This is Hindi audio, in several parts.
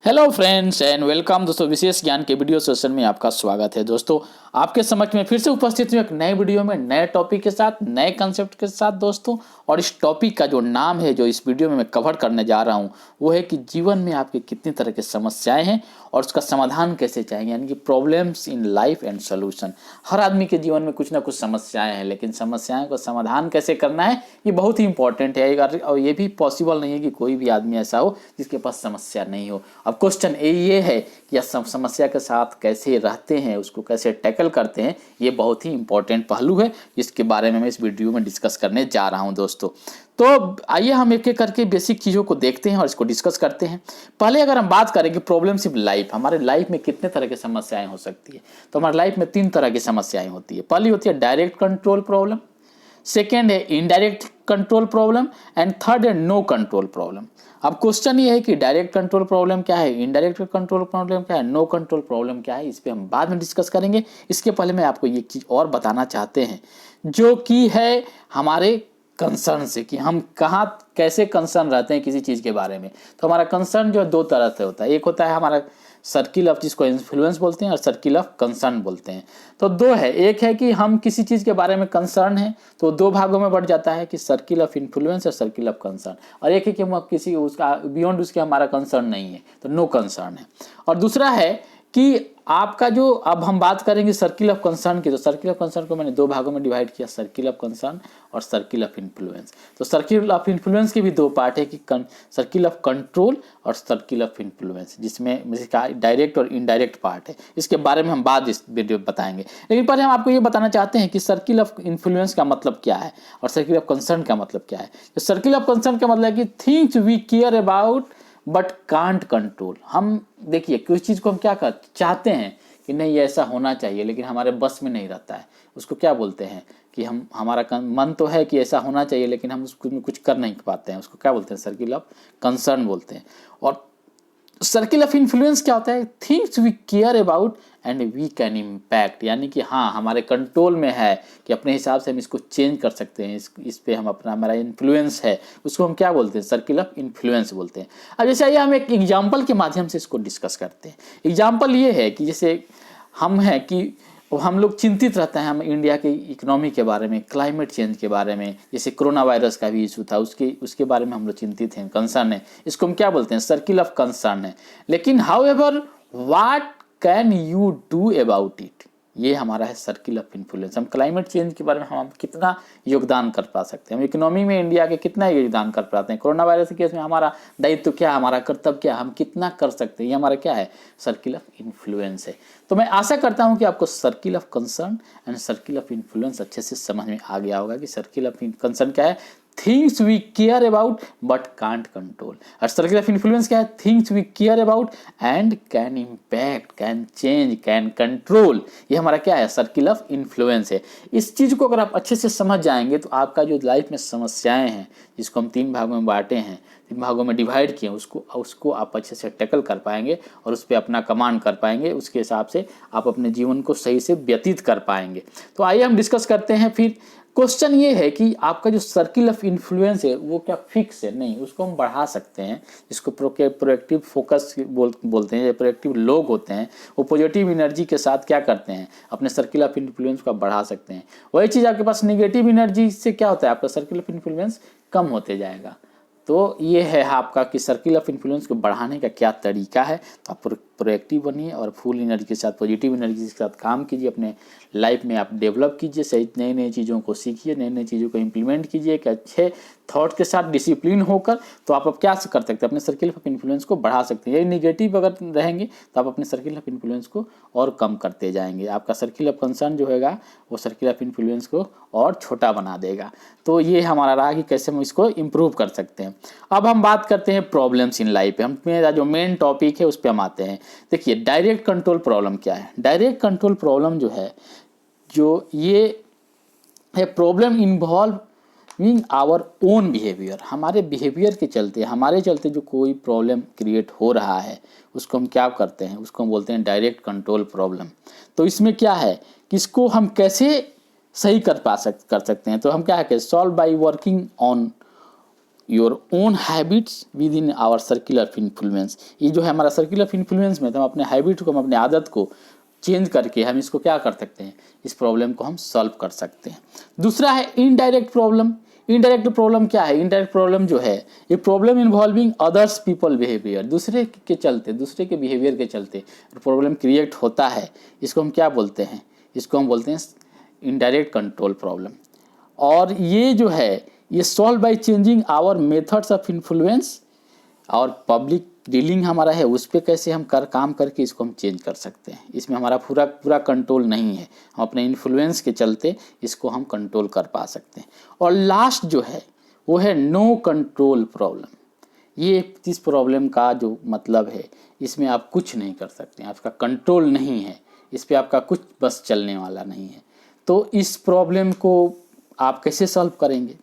हेलो फ्रेंड्स एंड वेलकम दोस्तों। विशेष ज्ञान के वीडियो सेशन में आपका स्वागत है। दोस्तों आपके समक्ष में फिर से उपस्थित हूँ एक नए वीडियो में नए टॉपिक के साथ नए कंसेप्ट के साथ दोस्तों। और इस टॉपिक का जो नाम है जो इस वीडियो में मैं कवर करने जा रहा हूँ वो है कि जीवन में आपके कितनी तरह की समस्याएं हैं और उसका समाधान कैसे चाहिए, यानी कि problems in life and solution. हर आदमी के जीवन में कुछ ना कुछ समस्याएं हैं, लेकिन समस्याएं को समाधान कैसे करना है ये बहुत ही इंपॉर्टेंट है। और ये भी पॉसिबल नहीं है कि कोई भी आदमी ऐसा हो जिसके पास समस्या नहीं हो। अब क्वेश्चन ये है कि समस्या के साथ कैसे रहते हैं, उसको कैसे टैकल करते हैं, ये बहुत ही इंपॉर्टेंट पहलू है जिसके बारे में मैं इस वीडियो में डिस्कस करने जा रहा हूं दोस्तों। तो आइए हम एक एक करके बेसिक चीज़ों को देखते हैं और इसको डिस्कस करते हैं। पहले अगर हम बात करें कि प्रॉब्लम्स इन लाइफ, हमारे लाइफ में कितने तरह की समस्याएं हो सकती है, तो हमारे लाइफ में 3 तरह की समस्याएं होती है। पहली होती है डायरेक्ट कंट्रोल प्रॉब्लम, सेकेंड है indirect control problem and third है नो कंट्रोल प्रॉब्लम। अब क्वेश्चन ये है कि डायरेक्ट कंट्रोल प्रॉब्लम क्या है, इनडायरेक्ट कंट्रोल प्रॉब्लम क्या है, नो कंट्रोल प्रॉब्लम क्या है, इस पे हम बाद में डिस्कस करेंगे। इसके पहले मैं आपको ये चीज़ और बताना चाहते हैं जो कि है हमारे कंसर्न से, कि हम कहाँ कैसे कंसर्न रहते हैं किसी चीज़ के बारे में। तो हमारा कंसर्न जो है 2 तरह से होता है। एक होता है हमारा सर्किल ऑफ, जिसको इन्फ्लुएंस बोलते हैं, और सर्किल ऑफ कंसर्न बोलते हैं। तो 2 है, एक है कि हम किसी चीज़ के बारे में कंसर्न है तो 2 भागों में बढ़ जाता है कि सर्किल ऑफ इन्फ्लुएंस और सर्किल ऑफ कंसर्न। और एक है कि हम किसी उसका बियॉन्ड उसके हमारा कंसर्न नहीं है तो नो कंसर्न है। और दूसरा है कि आपका जो, अब हम बात करेंगे सर्किल ऑफ कंसर्न की, तो सर्किल ऑफ कंसर्न को मैंने 2 भागों में डिवाइड किया, सर्किल ऑफ कंसर्न और सर्किल ऑफ इन्फ्लुएंस। तो सर्किल ऑफ इन्फ्लुएंस के भी 2 पार्ट है कि सर्किल ऑफ कंट्रोल और सर्किल ऑफ इन्फ्लुएंस, जिसमें डायरेक्ट और इनडायरेक्ट पार्ट है। इसके बारे में हम बाद इस वीडियो में बताएंगे, लेकिन पहले हम आपको ये बताना चाहते हैं कि सर्किल ऑफ इन्फ्लुएंस का मतलब क्या है और सर्किल ऑफ कंसर्न का मतलब क्या है। तो सर्किल ऑफ कंसर्न का मतलब है कि things we care about but can't control. हम देखिए किसी चीज़ को हम क्या कर चाहते हैं कि नहीं ऐसा होना चाहिए, लेकिन हमारे बस में नहीं रहता है, उसको क्या बोलते हैं कि हम हमारा मन तो है कि ऐसा होना चाहिए लेकिन हम उसको कुछ कर नहीं पाते हैं, उसको क्या बोलते हैं, सर्किल ऑफ कंसर्न बोलते हैं। और सर्किल ऑफ इन्फ्लुएंस क्या होता है, things we care about and we can impact, यानी कि हाँ हमारे कंट्रोल में है कि अपने हिसाब से हम इसको चेंज कर सकते हैं, इस पे हम अपना हमारा इन्फ्लुएंस है, उसको हम क्या बोलते हैं, सर्किल ऑफ इन्फ्लुएंस बोलते हैं। अब जैसे आइए हम एक एग्जाम्पल के माध्यम से इसको डिस्कस करते हैं। एग्जाम्पल ये है कि जैसे हम हैं कि हम लोग चिंतित रहते हैं, हम इंडिया के इकोनॉमी के बारे में, क्लाइमेट चेंज के बारे में, जैसे कोरोना वायरस का भी इशू था उसके बारे में हम लोग चिंतित हैं, कंसर्न है, इसको हम क्या बोलते हैं, सर्किल ऑफ कंसर्न है। लेकिन however what can you do about it, ये हमारा है सर्किल ऑफ इन्फ्लुएंस। हम क्लाइमेट चेंज के बारे में हम कितना योगदान कर पा सकते हैं, हम इकोनॉमी में इंडिया के कितना योगदान कर पाते हैं, कोरोना वायरस के केस में हमारा दायित्व क्या, हमारा कर्तव्य क्या, हम कितना कर सकते हैं, ये हमारा क्या है, सर्किल ऑफ इन्फ्लुएंस है। तो मैं आशा करता हूं कि आपको circle of concern and circle of influence अच्छे से समझ में आ गया होगा कि सर्किल ऑफ कंसर्न क्या है, things we care about but can't control, और सर्किल ऑफ इन्फ्लुएंस क्या है, things we care about and can impact, can change, can control, ये हमारा क्या है, सर्किल ऑफ इन्फ्लुएंस है। इस चीज़ को अगर आप अच्छे से समझ जाएंगे तो आपका जो लाइफ में समस्याएं हैं, जिसको हम 3 भागों में बांटे हैं, 3 भागों में डिवाइड किए, उसको आप अच्छे से टैकल कर पाएंगे और उस पर अपना कमांड कर पाएंगे, उसके हिसाब से आप अपने जीवन को सही से व्यतीत कर पाएंगे। तो आइए हम डिस्कस करते हैं। फिर क्वेश्चन ये है कि आपका जो सर्किल ऑफ इन्फ्लुएंस है वो क्या फिक्स है, नहीं, उसको हम बढ़ा सकते हैं। इसको प्रोएक्टिव फोकस बोलते हैं। प्रोएक्टिव लोग होते हैं वो पॉजिटिव एनर्जी के साथ क्या करते हैं, अपने सर्किल ऑफ इन्फ्लुएंस को बढ़ा सकते हैं। वही चीज़ आपके पास निगेटिव एनर्जी से क्या होता है, आपका सर्किल ऑफ इन्फ्लुएंस कम होते जाएगा। तो ये है आपका कि सर्किल ऑफ इन्फ्लुएंस को बढ़ाने का क्या तरीका है। तो आप प्रोएक्टिव बनिए और फुल एनर्जी के साथ, पॉजिटिव एनर्जी के साथ काम कीजिए, अपने लाइफ में आप डेवलप कीजिए, सही नई नई चीज़ों को सीखिए, नई नई चीज़ों को इम्प्लीमेंट कीजिए एक अच्छे थॉट के साथ, डिसिप्लिन होकर। तो आप क्या कर सकते हैं, अपने सर्किल ऑफ इन्फ्लुएंस को बढ़ा सकते हैं। यही निगेटिव अगर रहेंगे तो आप अपने सर्किल ऑफ इन्फ्लुएंस को और कम करते जाएंगे, आपका सर्किल ऑफ कंसर्न जो होगा वो सर्किल ऑफ इन्फ्लुएंस को और छोटा बना देगा। तो ये हमारा रहा कि कैसे हम इसको इम्प्रूव कर सकते हैं। अब हम बात करते हैं प्रॉब्लम्स इन लाइफ पे, हम मेरा जो मेन टॉपिक है उस पर हम आते हैं। देखिए डायरेक्ट कंट्रोल प्रॉब्लम क्या है। डायरेक्ट कंट्रोल प्रॉब्लम जो है, जो ये है problem involving our own behaviour, हमारे बिहेवियर के चलते, हमारे चलते जो कोई प्रॉब्लम क्रिएट हो रहा है उसको हम क्या करते हैं, उसको हम बोलते हैं डायरेक्ट कंट्रोल प्रॉब्लम। तो इसमें क्या है कि इसको हम कैसे सही कर सकते हैं, तो हम क्या है कि solve by working on your own habits within our circle of influence. ये जो है हमारा सर्किल ऑफ इन्फ्लुएंस में, तो हम अपने हैबिट को, हम अपने आदत को चेंज करके हम इसको क्या कर सकते हैं, इस प्रॉब्लम को हम सॉल्व कर सकते हैं। दूसरा है इनडायरेक्ट प्रॉब्लम। इनडायरेक्ट प्रॉब्लम क्या है? इनडायरेक्ट प्रॉब्लम जो है ये problem involving others people behaviour, दूसरे के चलते, दूसरे के बिहेवियर के चलते प्रॉब्लम क्रिएट होता है, इसको हम क्या बोलते हैं? इसको हम बोलते हैं इनडायरेक्ट कंट्रोल प्रॉब्लम। और ये जो है ये solve by changing our methods of influence और पब्लिक डीलिंग हमारा है उस पर कैसे हम काम करके इसको हम चेंज कर सकते हैं। इसमें हमारा पूरा कंट्रोल नहीं है, हम अपने इन्फ्लुएंस के चलते इसको हम कंट्रोल कर पा सकते हैं। और लास्ट जो है वो है नो कंट्रोल प्रॉब्लम। ये इस प्रॉब्लम का जो मतलब है, इसमें आप कुछ नहीं कर सकते, आपका कंट्रोल नहीं है, इस पर आपका कुछ बस चलने वाला नहीं है। तो इस प्रॉब्लम को आप कैसे सॉल्व करेंगे?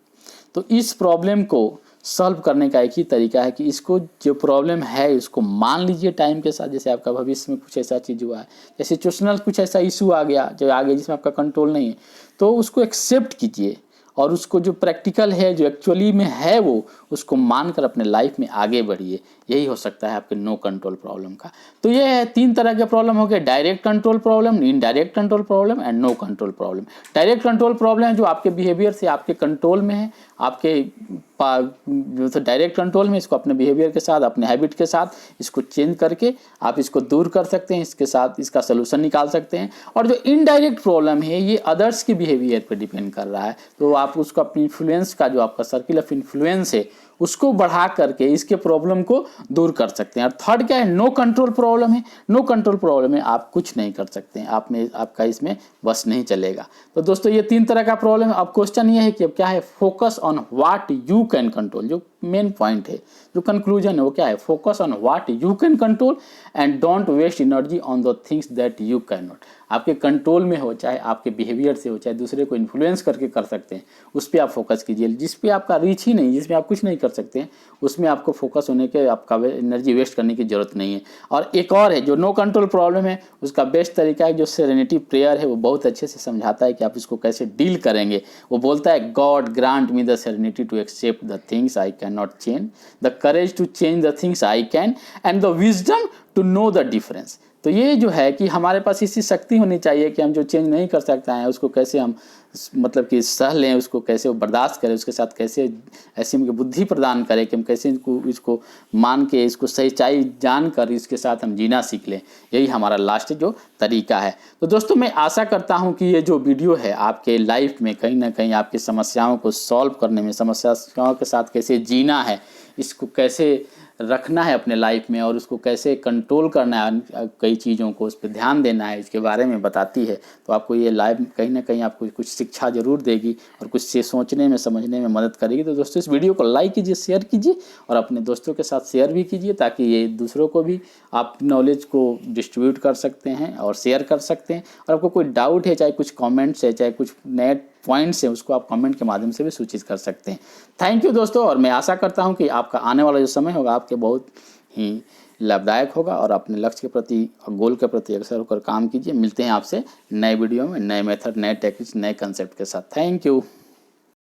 तो इस प्रॉब्लम को सॉल्व करने का एक ही तरीका है कि इसको जो प्रॉब्लम है उसको मान लीजिए टाइम के साथ। जैसे आपका भविष्य में कुछ ऐसा चीज़ हुआ है, जैसे सिचुएशनल कुछ ऐसा इशू आ गया जो आगे जिसमें आपका कंट्रोल नहीं है, तो उसको एक्सेप्ट कीजिए और उसको जो प्रैक्टिकल है, जो एक्चुअली में है, वो उसको मानकर अपने लाइफ में आगे बढ़िए। यही हो सकता है आपके नो कंट्रोल प्रॉब्लम का। तो ये है 3 तरह के प्रॉब्लम हो गए, direct control problem, indirect control problem and no control problem. Direct control problem है जो आपके बिहेवियर से आपके कंट्रोल में है, आपके जो डायरेक्ट कंट्रोल में, इसको अपने बिहेवियर के साथ, अपने हैबिट के साथ इसको चेंज करके आप इसको दूर कर सकते हैं, इसके साथ इसका सोल्यूशन निकाल सकते हैं। और जो इनडायरेक्ट प्रॉब्लम है ये अदर्स के बिहेवियर पर डिपेंड कर रहा है, तो आप उसको अपनी इन्फ्लुएंस का, जो आपका सर्किल ऑफ इन्फ्लुएंस है, उसको बढ़ा करके इसके प्रॉब्लम को दूर कर सकते हैं। और थर्ड क्या है? नो कंट्रोल प्रॉब्लम है। नो कंट्रोल प्रॉब्लम में आप कुछ नहीं कर सकते हैं, आप में आपका इसमें बस नहीं चलेगा। तो दोस्तों ये 3 तरह का प्रॉब्लम है। अब क्वेश्चन ये है कि अब क्या है? Focus on what you can control. जो मेन पॉइंट है, जो कंक्लूजन है, वो क्या है? Focus on what you can control and don't waste energy on the things that you can not. आपके कंट्रोल में हो, चाहे आपके बिहेवियर से हो, चाहे दूसरे को इन्फ्लुएंस करके कर सकते हैं, उस पर आप फोकस कीजिए। जिस पे आपका रीच ही नहीं, जिसमें आप कुछ नहीं कर सकते हैं, उसमें आपको फोकस होने के, आपका एनर्जी वेस्ट करने की जरूरत नहीं है। और एक और है जो नो कंट्रोल प्रॉब्लम है, उसका बेस्ट तरीका है जो सेरेनिटी प्रेयर है, वो बहुत अच्छे से समझाता है कि आप इसको कैसे डील करेंगे। वो बोलता है, God grant me the serenity to accept the things I can not change, the courage to change the things I can, and the wisdom to know the difference. तो ये जो है कि हमारे पास इसी शक्ति होनी चाहिए कि हम जो चेंज नहीं कर सकते हैं उसको कैसे हम मतलब कि सह लें, उसको कैसे वो बर्दाश्त करें, उसके साथ कैसे ऐसी हमको बुद्धि प्रदान करें कि हम कैसे इसको मान के, इसको सच्चाई जान कर इसके साथ हम जीना सीख लें। यही हमारा लास्ट जो तरीका है। तो दोस्तों मैं आशा करता हूँ कि ये जो वीडियो है आपके लाइफ में कहीं ना कहीं आपकी समस्याओं को सॉल्व करने में, समस्याओं के साथ कैसे जीना है, इसको कैसे रखना है अपने लाइफ में और उसको कैसे कंट्रोल करना है, कई चीज़ों को उस पर ध्यान देना है, इसके बारे में बताती है। तो आपको ये लाइव कहीं ना कहीं आपको कुछ शिक्षा जरूर देगी और कुछ से सोचने में, समझने में मदद करेगी। तो दोस्तों इस वीडियो को लाइक कीजिए, शेयर कीजिए और अपने दोस्तों के साथ शेयर भी कीजिए, ताकि ये दूसरों को भी आप नॉलेज को डिस्ट्रीब्यूट कर सकते हैं और शेयर कर सकते हैं। और आपको कोई डाउट है, चाहे कुछ कॉमेंट्स है, चाहे कुछ नए पॉइंट्स हैं, उसको आप कमेंट के माध्यम से भी सूचित कर सकते हैं। थैंक यू दोस्तों, और मैं आशा करता हूं कि आपका आने वाला जो समय होगा आपके बहुत ही लाभदायक होगा और अपने लक्ष्य के प्रति और गोल के प्रति अग्रसर होकर काम कीजिए। मिलते हैं आपसे नए वीडियो में, नए मेथड, नए टेक्निक्स, नए कंसेप्ट के साथ। Thank you.